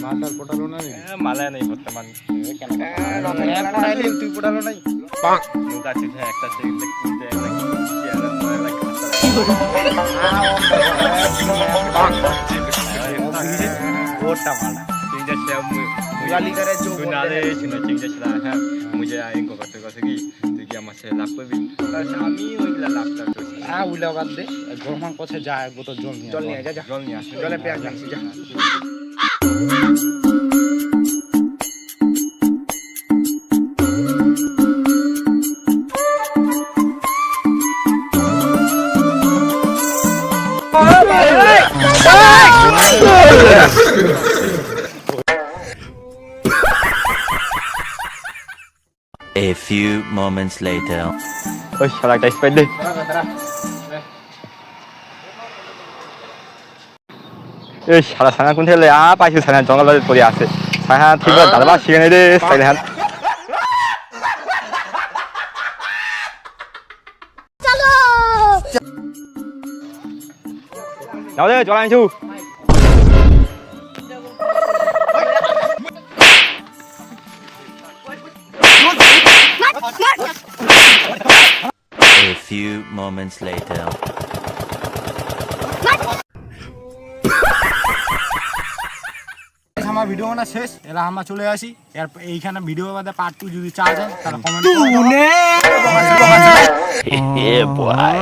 মালটার পটালো না মালায় নেই বর্তমান তুই পটালো নাই নৌকা ছিল একটা সেগুলো কিনতে ওটা মালা गाली करे जो नाले सुनो चिंजा चला है मुझे इनको करते कैसे की तो क्या मसे लाभ पे भी शामी वही लाभ कर तो आ उला बात दे गरमान कोसे जा वो तो जल नहीं जा जल नहीं जले पे आ जा A few moments later. ओह शाला टाइस पे दे ए शाला साना कुन थे ले आ पाइसु साना जंगल में पड़ी आसे साना ठीक है दालबा सिगने दे साइले हाथ चलो जाओ दे चला इंचू A few moments later. আমার ভিডিও বানা শেষ এলা আমরা চলে আসি এর এইখানে ভিডিও বাদে পার্ট 2 যদি চাও দেন তাহলে কমেন্ট করুন Yeah, boy.